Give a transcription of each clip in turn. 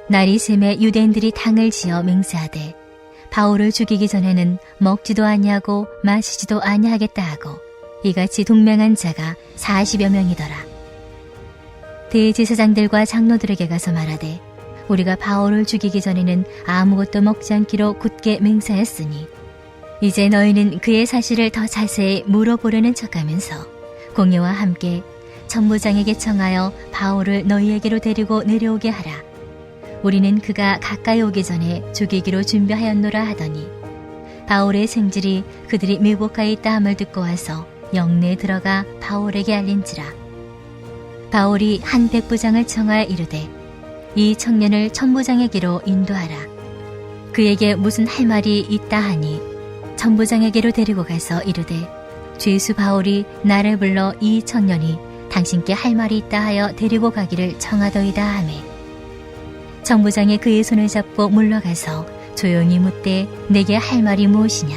날이 새매 유대인들이 당을 지어 맹세하되 바울을 죽이기 전에는 먹지도 아니하고 마시지도 아니하겠다 하고 이같이 동맹한 자가 40여 명이더라. 대제사장들과 장로들에게 가서 말하되 우리가 바울을 죽이기 전에는 아무것도 먹지 않기로 굳게 맹세했으니 이제 너희는 그의 사실을 더 자세히 물어보려는 척하면서 공회와 함께 천부장에게 청하여 바울을 너희에게로 데리고 내려오게 하라. 우리는 그가 가까이 오기 전에 죽이기로 준비하였노라 하더니 바울의 생질이 그들이 밀복하에 있다 함을 듣고 와서 영내에 들어가 바울에게 알린지라. 바울이 한 백부장을 청하여 이르되 이 청년을 천부장에게로 인도하라. 그에게 무슨 할 말이 있다 하니 천부장에게로 데리고 가서 이르되 죄수 바울이 나를 불러 이 청년이 당신께 할 말이 있다 하여 데리고 가기를 청하더이다 하매 천부장이 그의 손을 잡고 물러가서 조용히 묻되 내게 할 말이 무엇이냐.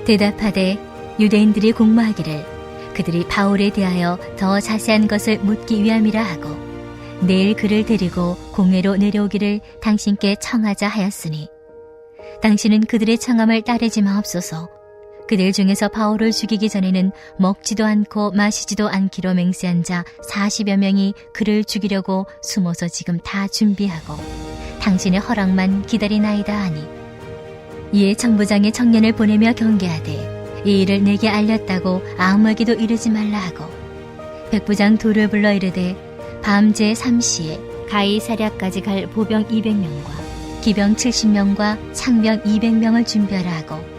대답하되 유대인들이 공모하기를 그들이 바울에 대하여 더 자세한 것을 묻기 위함이라 하고 내일 그를 데리고 공회로 내려오기를 당신께 청하자 하였으니 당신은 그들의 청함을 따르지 마옵소서. 그들 중에서 바울을 죽이기 전에는 먹지도 않고 마시지도 않기로 맹세한 자 40여 명이 그를 죽이려고 숨어서 지금 다 준비하고 당신의 허락만 기다리나이다 하니 이에 천부장이 청년을 보내며 경계하되 이 일을 내게 알렸다고 아무에게도 이르지 말라 하고 백부장 둘을 불러 이르되 밤제 3시에 가이사랴까지 갈 보병 200명과 기병 70명과 창병 200명을 준비하라 하고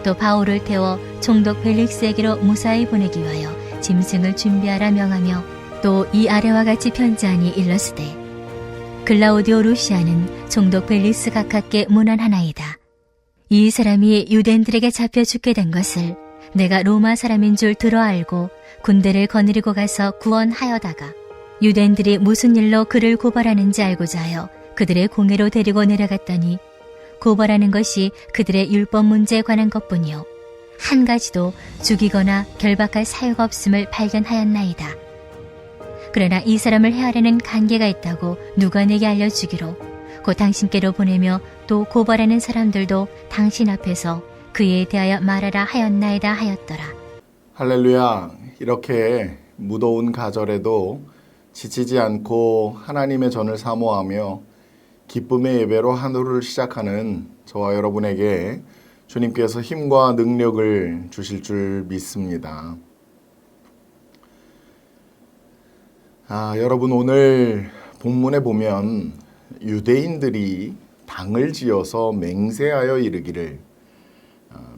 또 바울을 태워 총독 벨릭스에게로 무사히 보내기 위하여 짐승을 준비하라 명하며 또 이 아래와 같이 편지하니 일러스되 글라우디오 루시아는 총독 벨릭스 각하께 문안하나이다. 이 사람이 유대인들에게 잡혀 죽게 된 것을 내가 로마 사람인 줄 들어 알고 군대를 거느리고 가서 구원하여다가 유대인들이 무슨 일로 그를 고발하는지 알고자 하여 그들의 공회로 데리고 내려갔더니 고발하는 것이 그들의 율법 문제에 관한 것뿐이요 한 가지도 죽이거나 결박할 사유가 없음을 발견하였나이다. 그러나 이 사람을 해하려는 관계가 있다고 누가 내게 알려주기로 곧 당신께로 보내며 또 고발하는 사람들도 당신 앞에서 그에 대하여 말하라 하였나이다 하였더라. 할렐루야. 이렇게 무더운 가절에도 지치지 않고 하나님의 전을 사모하며 기쁨의 예배로 하루를 시작하는 저와 여러분에게 주님께서 힘과 능력을 주실 줄 믿습니다. 여러분 오늘 본문에 보면 유대인들이 당을 지어서 맹세하여 이르기를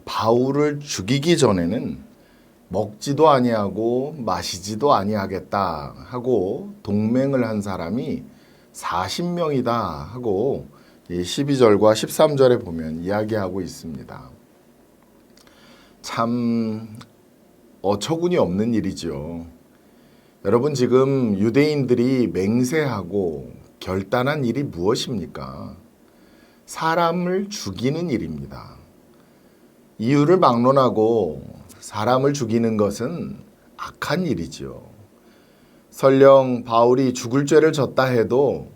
바울을 죽이기 전에는 먹지도 아니하고 마시지도 아니하겠다 하고 동맹을 한 사람이 40명이다 하고 12절과 13절에 보면 이야기하고 있습니다. 참 어처구니 없는 일이죠. 여러분 지금 유대인들이 맹세하고 결단한 일이 무엇입니까? 사람을 죽이는 일입니다. 이유를 막론하고 사람을 죽이는 것은 악한 일이죠. 설령 바울이 죽을 죄를 졌다 해도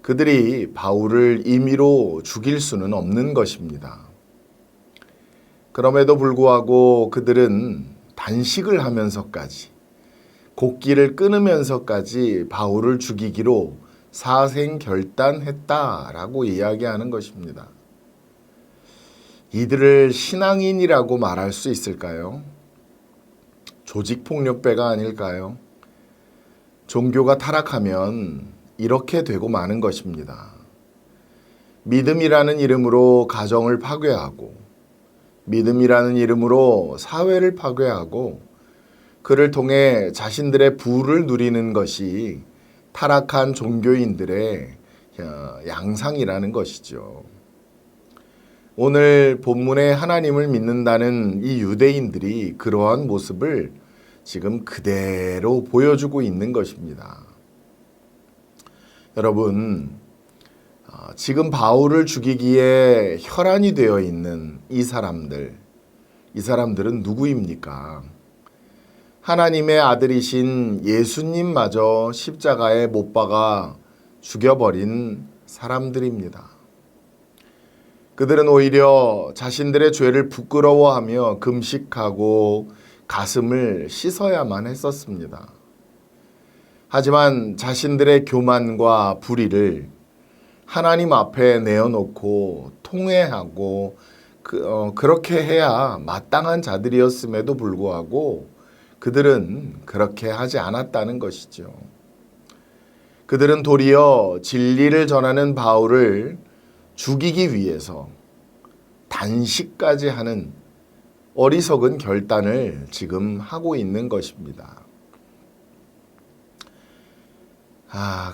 그들이 바울을 임의로 죽일 수는 없는 것입니다. 그럼에도 불구하고 그들은 단식을 하면서까지 곡기를 끊으면서까지 바울을 죽이기로 사생결단했다라고 이야기하는 것입니다. 이들을 신앙인이라고 말할 수 있을까요? 조직폭력배가 아닐까요? 종교가 타락하면 이렇게 되고 마는 것입니다. 믿음이라는 이름으로 가정을 파괴하고 믿음이라는 이름으로 사회를 파괴하고 그를 통해 자신들의 부를 누리는 것이 타락한 종교인들의 양상이라는 것이죠. 오늘 본문에 하나님을 믿는다는 이 유대인들이 그러한 모습을 지금 그대로 보여주고 있는 것입니다. 여러분, 지금 바울을 죽이기에 혈안이 되어 있는 이 사람들은 누구입니까? 하나님의 아들이신 예수님마저 십자가에 못 박아 죽여버린 사람들입니다. 그들은 오히려 자신들의 죄를 부끄러워하며 금식하고 가슴을 씻어야만 했었습니다. 하지만 자신들의 교만과 불의를 하나님 앞에 내어놓고 통회하고 그렇게 해야 마땅한 자들이었음에도 불구하고 그들은 그렇게 하지 않았다는 것이죠. 그들은 도리어 진리를 전하는 바울을 죽이기 위해서 단식까지 하는 어리석은 결단을 지금 하고 있는 것입니다.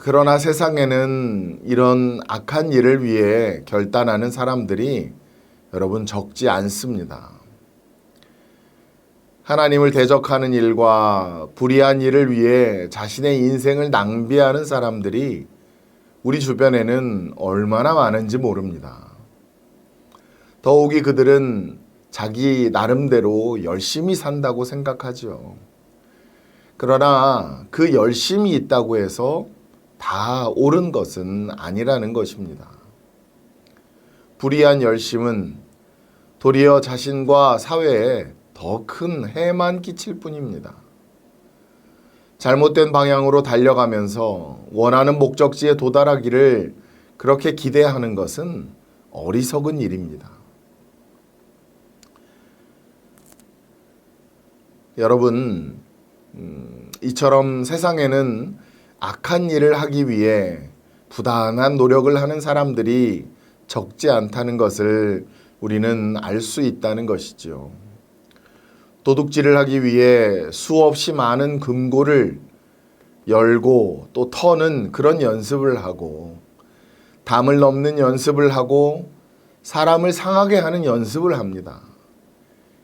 그러나 세상에는 이런 악한 일을 위해 결단하는 사람들이 여러분 적지 않습니다. 하나님을 대적하는 일과 불의한 일을 위해 자신의 인생을 낭비하는 사람들이 우리 주변에는 얼마나 많은지 모릅니다. 더욱이 그들은 자기 나름대로 열심히 산다고 생각하죠. 그러나 그 열심이 있다고 해서 다 옳은 것은 아니라는 것입니다. 불의한 열심은 도리어 자신과 사회에 더 큰 해만 끼칠 뿐입니다. 잘못된 방향으로 달려가면서 원하는 목적지에 도달하기를 그렇게 기대하는 것은 어리석은 일입니다. 여러분, 이처럼 세상에는 악한 일을 하기 위해 부단한 노력을 하는 사람들이 적지 않다는 것을 우리는 알 수 있다는 것이죠. 도둑질을 하기 위해 수없이 많은 금고를 열고 또 터는 그런 연습을 하고 담을 넘는 연습을 하고 사람을 상하게 하는 연습을 합니다.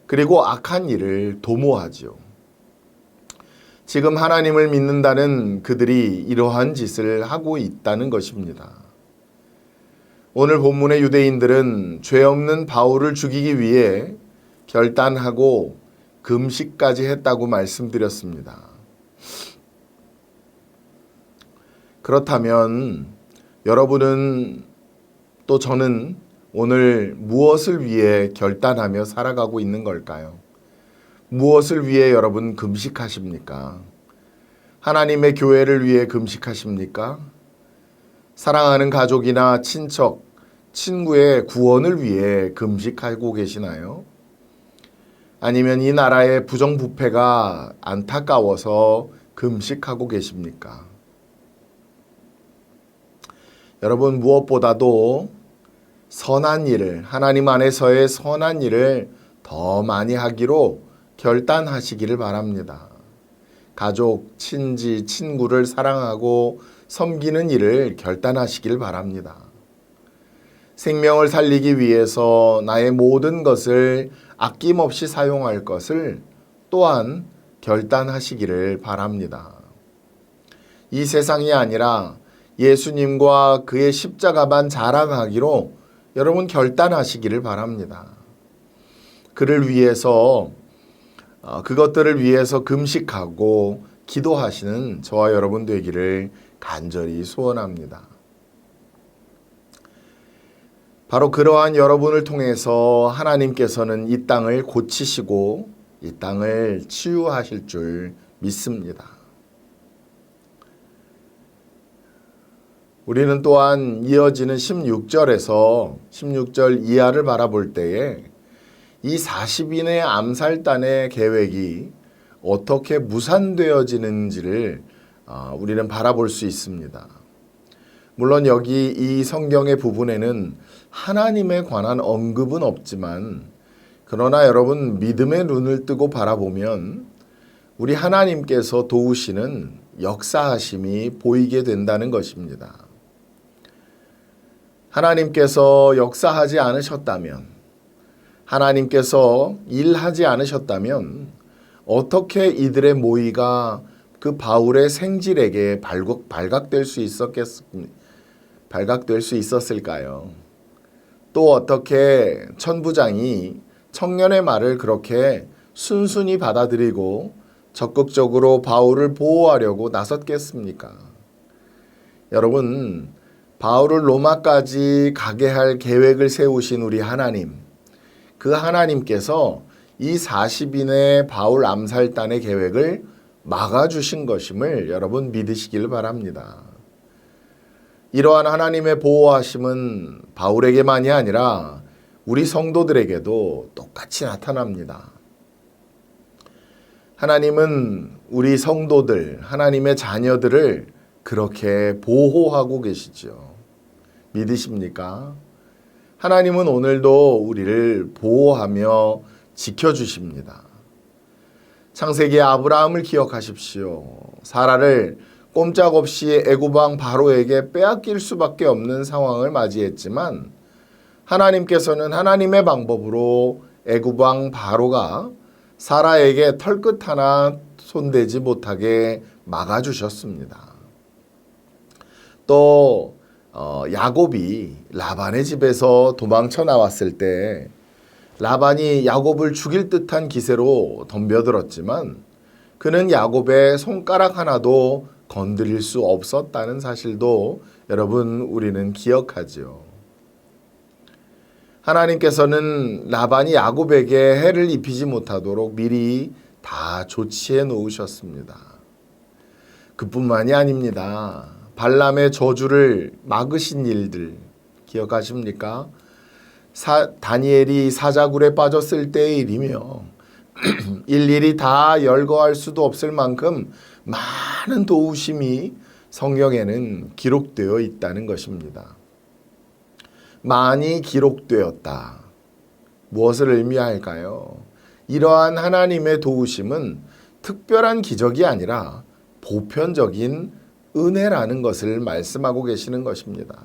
그리고 악한 일을 도모하죠. 지금 하나님을 믿는다는 그들이 이러한 짓을 하고 있다는 것입니다. 오늘 본문의 유대인들은 죄 없는 바울을 죽이기 위해 결단하고 금식까지 했다고 말씀드렸습니다. 그렇다면 여러분은 또 저는 오늘 무엇을 위해 결단하며 살아가고 있는 걸까요? 무엇을 위해 여러분 금식하십니까? 하나님의 교회를 위해 금식하십니까? 사랑하는 가족이나 친척, 친구의 구원을 위해 금식하고 계시나요? 아니면 이 나라의 부정부패가 안타까워서 금식하고 계십니까? 여러분, 무엇보다도 선한 일을, 하나님 안에서의 선한 일을 더 많이 하기로 결단하시기를 바랍니다. 가족, 친지, 친구를 사랑하고 섬기는 일을 결단하시길 바랍니다. 생명을 살리기 위해서 나의 모든 것을 아낌없이 사용할 것을 또한 결단하시기를 바랍니다. 이 세상이 아니라 예수님과 그의 십자가만 자랑하기로 여러분 결단하시기를 바랍니다. 그를 위해서 그것들을 위해서 금식하고 기도하시는 저와 여러분 되기를 간절히 소원합니다. 바로 그러한 여러분을 통해서 하나님께서는 이 땅을 고치시고 이 땅을 치유하실 줄 믿습니다. 우리는 또한 이어지는 16절 이하를 바라볼 때에 이 40인의 암살단의 계획이 어떻게 무산되어지는지를 우리는 바라볼 수 있습니다. 물론 여기 이 성경의 부분에는 하나님에 관한 언급은 없지만 그러나 여러분 믿음의 눈을 뜨고 바라보면 우리 하나님께서 도우시는 역사하심이 보이게 된다는 것입니다. 하나님께서 역사하지 않으셨다면, 하나님께서 일하지 않으셨다면 어떻게 이들의 모의가 그 바울의 생질에게 발각될 수 있었을까요? 또 어떻게 천부장이 청년의 말을 그렇게 순순히 받아들이고 적극적으로 바울을 보호하려고 나섰겠습니까? 여러분, 바울을 로마까지 가게 할 계획을 세우신 우리 하나님, 그 하나님께서 이 40인의 바울 암살단의 계획을 막아주신 것임을 여러분 믿으시길 바랍니다. 이러한 하나님의 보호하심은 바울에게만이 아니라 우리 성도들에게도 똑같이 나타납니다. 하나님은 우리 성도들, 하나님의 자녀들을 그렇게 보호하고 계시죠. 믿으십니까? 하나님은 오늘도 우리를 보호하며 지켜주십니다. 창세기 아브라함을 기억하십시오. 사라를 꼼짝없이 애굽왕 바로에게 빼앗길 수밖에 없는 상황을 맞이했지만 하나님께서는 하나님의 방법으로 애굽왕 바로가 사라에게 털끝 하나 손대지 못하게 막아주셨습니다. 또 야곱이 라반의 집에서 도망쳐 나왔을 때 라반이 야곱을 죽일 듯한 기세로 덤벼들었지만 그는 야곱의 손가락 하나도 건드릴 수 없었다는 사실도 여러분 우리는 기억하죠. 하나님께서는 라반이 야곱에게 해를 입히지 못하도록 미리 다 조치해 놓으셨습니다. 그뿐만이 아닙니다. 발람의 저주를 막으신 일들 기억하십니까? 다니엘이 사자굴에 빠졌을 때의 일이며 일일이 다 열거할 수도 없을 만큼 많은 도우심이 성경에는 기록되어 있다는 것입니다. 많이 기록되었다. 무엇을 의미할까요? 이러한 하나님의 도우심은 특별한 기적이 아니라 보편적인 은혜라는 것을 말씀하고 계시는 것입니다.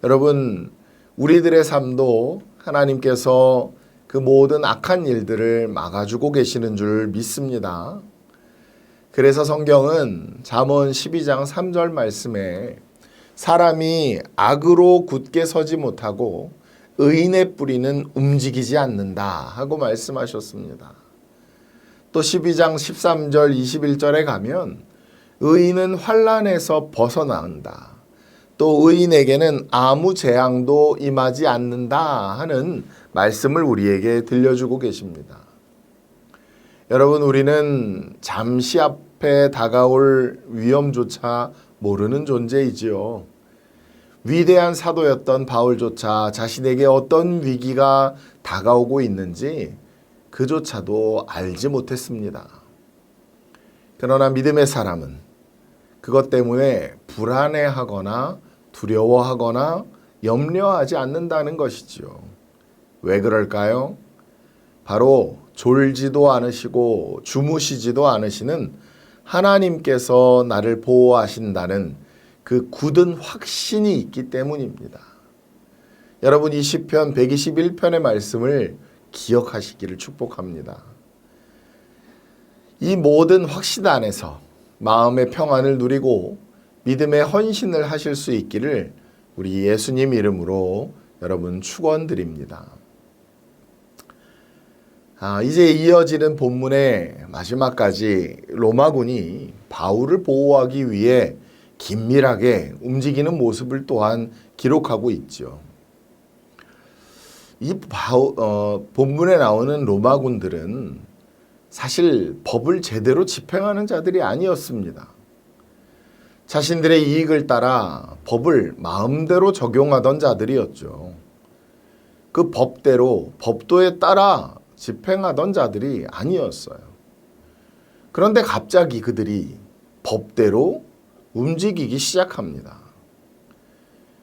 여러분, 우리들의 삶도 하나님께서 그 모든 악한 일들을 막아주고 계시는 줄 믿습니다. 그래서 성경은 잠언 12장 3절 말씀에 사람이 악으로 굳게 서지 못하고 의인의 뿌리는 움직이지 않는다 하고 말씀하셨습니다. 또 12장 13절 21절에 가면 의인은 환난에서 벗어난다. 또 의인에게는 아무 재앙도 임하지 않는다 하는 말씀을 우리에게 들려주고 계십니다. 여러분, 우리는 잠시 앞에 다가올 위험조차 모르는 존재이지요. 위대한 사도였던 바울조차 자신에게 어떤 위기가 다가오고 있는지 그조차도 알지 못했습니다. 그러나 믿음의 사람은 그것 때문에 불안해하거나 두려워하거나 염려하지 않는다는 것이지요. 왜 그럴까요? 바로 졸지도 않으시고 주무시지도 않으시는 하나님께서 나를 보호하신다는 그 굳은 확신이 있기 때문입니다. 여러분, 이 시편 121편의 말씀을 기억하시기를 축복합니다. 이 모든 확신 안에서 마음의 평안을 누리고 믿음의 헌신을 하실 수 있기를 우리 예수님 이름으로 여러분 축원드립니다. 이제 이어지는 본문의 마지막까지 로마군이 바울을 보호하기 위해 긴밀하게 움직이는 모습을 또한 기록하고 있죠. 이 본문에 나오는 로마군들은 사실 법을 제대로 집행하는 자들이 아니었습니다. 자신들의 이익을 따라 법을 마음대로 적용하던 자들이었죠. 그 법대로, 법도에 따라 집행하던 자들이 아니었어요. 그런데 갑자기 그들이 법대로 움직이기 시작합니다.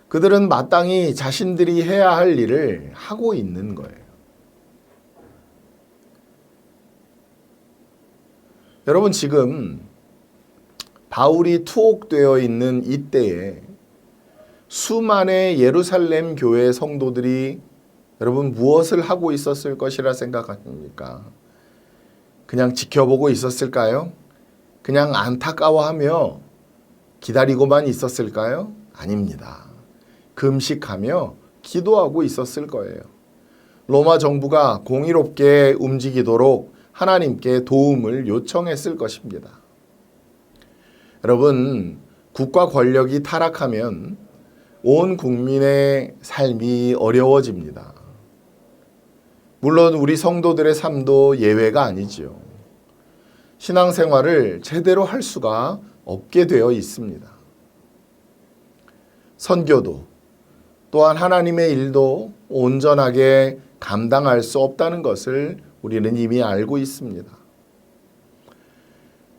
그들은 마땅히 자신들이 해야 할 일을 하고 있는 거예요. 여러분, 지금 바울이 투옥되어 있는 이때에 수많은 예루살렘 교회 성도들이 여러분 무엇을 하고 있었을 것이라 생각하십니까? 그냥 지켜보고 있었을까요? 그냥 안타까워하며 기다리고만 있었을까요? 아닙니다. 금식하며 기도하고 있었을 거예요. 로마 정부가 공의롭게 움직이도록 하나님께 도움을 요청했을 것입니다. 여러분, 국가 권력이 타락하면 온 국민의 삶이 어려워집니다. 물론 우리 성도들의 삶도 예외가 아니지요. 신앙생활을 제대로 할 수가 없게 되어 있습니다. 선교도 또한 하나님의 일도 온전하게 감당할 수 없다는 것을 우리는 이미 알고 있습니다.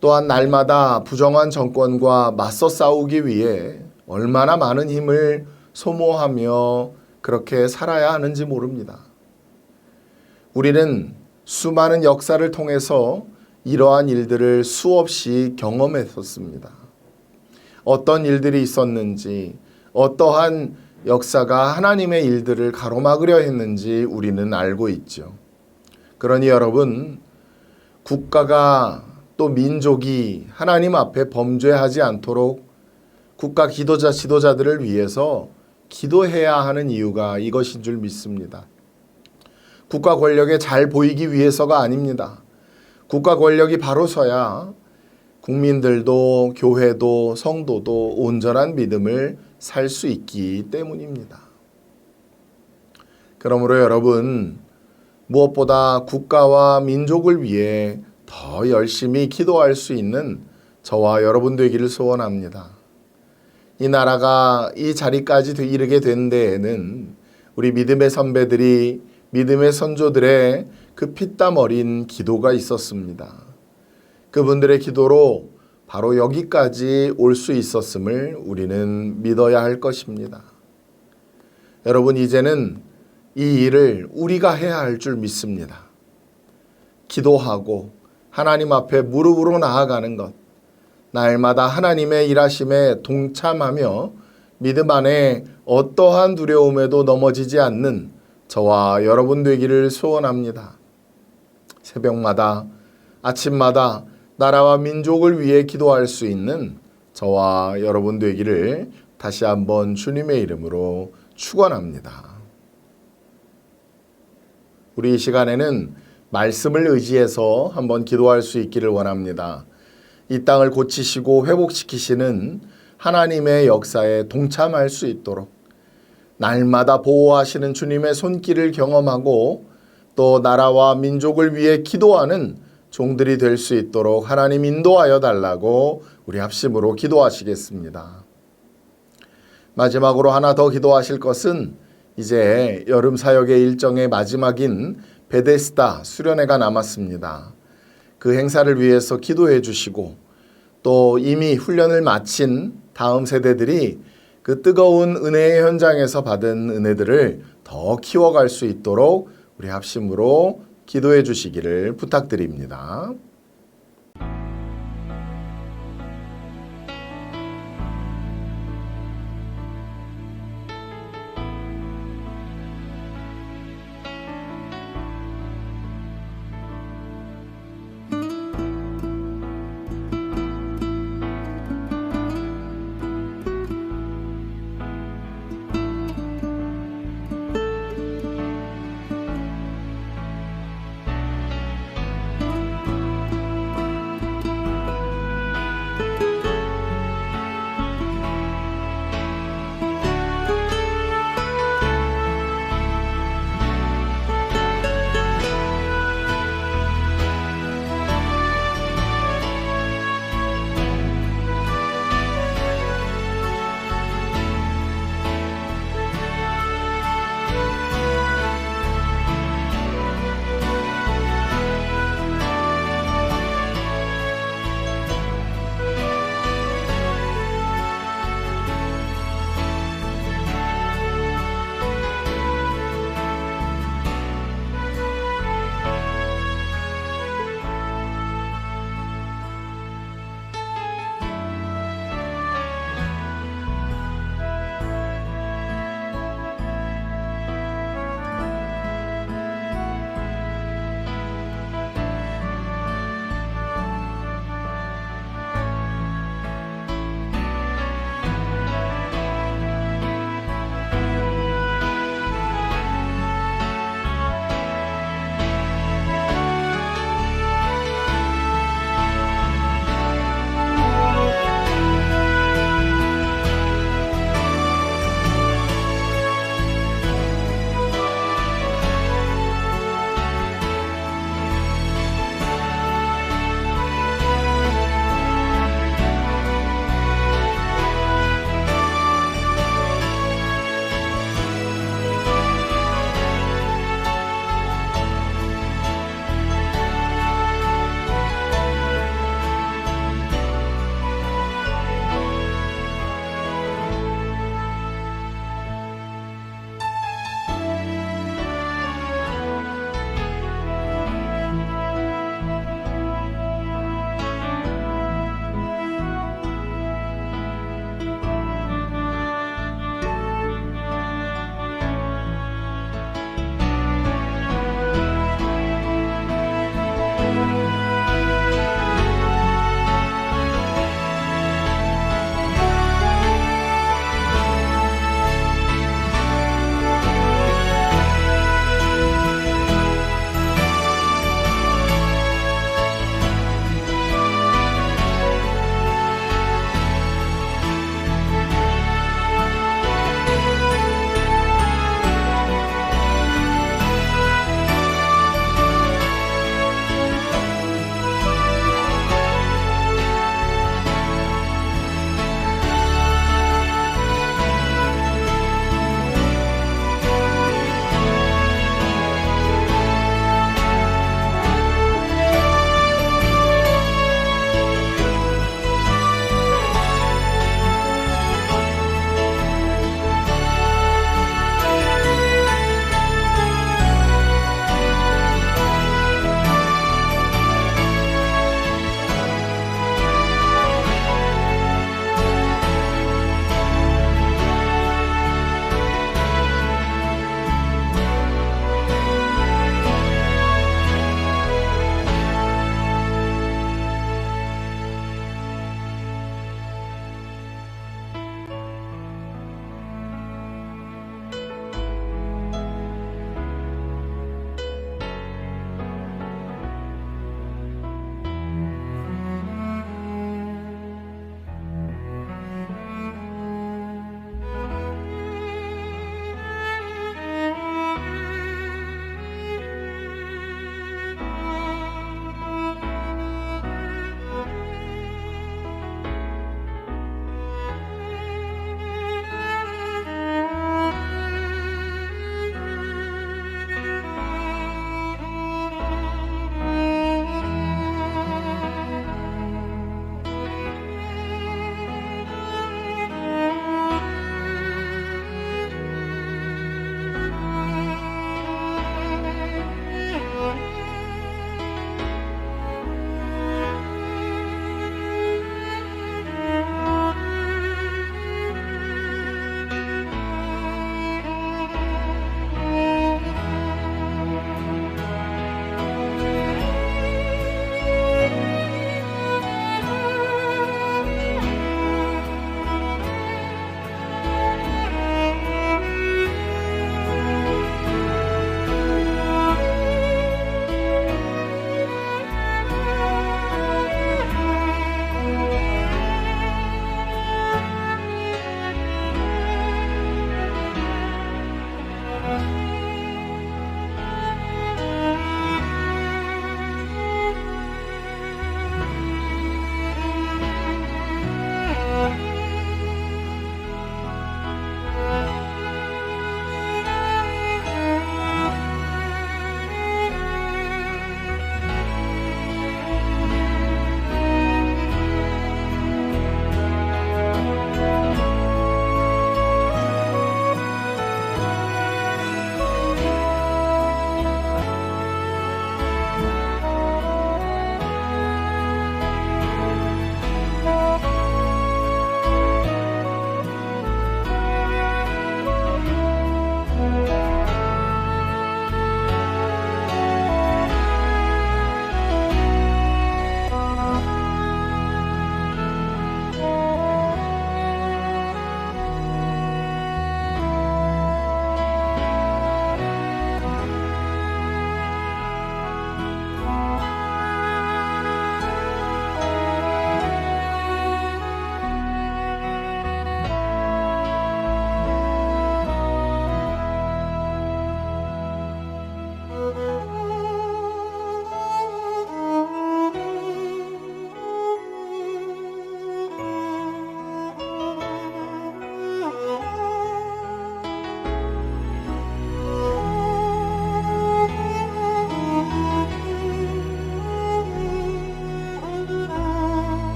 또한 날마다 부정한 정권과 맞서 싸우기 위해 얼마나 많은 힘을 소모하며 그렇게 살아야 하는지 모릅니다. 우리는 수많은 역사를 통해서 이러한 일들을 수없이 경험했었습니다. 어떤 일들이 있었는지, 어떠한 역사가 하나님의 일들을 가로막으려 했는지 우리는 알고 있죠. 그러니 여러분, 국가가 또 민족이 하나님 앞에 범죄하지 않도록 국가 지도자들을 위해서 기도해야 하는 이유가 이것인 줄 믿습니다. 국가 권력에 잘 보이기 위해서가 아닙니다. 국가 권력이 바로 서야 국민들도 교회도 성도도 온전한 믿음을 살 수 있기 때문입니다. 그러므로 여러분, 무엇보다 국가와 민족을 위해 더 열심히 기도할 수 있는 저와 여러분 되기를 소원합니다. 이 나라가 이 자리까지 이르게 된 데에는 우리 믿음의 선배들이 믿음의 선조들의 그 피땀 어린 기도가 있었습니다. 그분들의 기도로 바로 여기까지 올 수 있었음을 우리는 믿어야 할 것입니다. 여러분, 이제는 이 일을 우리가 해야 할 줄 믿습니다. 기도하고 하나님 앞에 무릎으로 나아가는 것, 날마다 하나님의 일하심에 동참하며 믿음 안에 어떠한 두려움에도 넘어지지 않는 저와 여러분 되기를 소원합니다. 새벽마다, 아침마다 나라와 민족을 위해 기도할 수 있는 저와 여러분 되기를 다시 한번 주님의 이름으로 축원합니다. 우리 이 시간에는 말씀을 의지해서 한번 기도할 수 있기를 원합니다. 이 땅을 고치시고 회복시키시는 하나님의 역사에 동참할 수 있도록 날마다 보호하시는 주님의 손길을 경험하고 또 나라와 민족을 위해 기도하는 종들이 될 수 있도록 하나님 인도하여 달라고 우리 합심으로 기도하시겠습니다. 마지막으로 하나 더 기도하실 것은 이제 여름 사역의 일정의 마지막인 베데스다 수련회가 남았습니다. 그 행사를 위해서 기도해 주시고 또 이미 훈련을 마친 다음 세대들이 그 뜨거운 은혜의 현장에서 받은 은혜들을 더 키워갈 수 있도록 우리 합심으로 기도해 주시기를 부탁드립니다.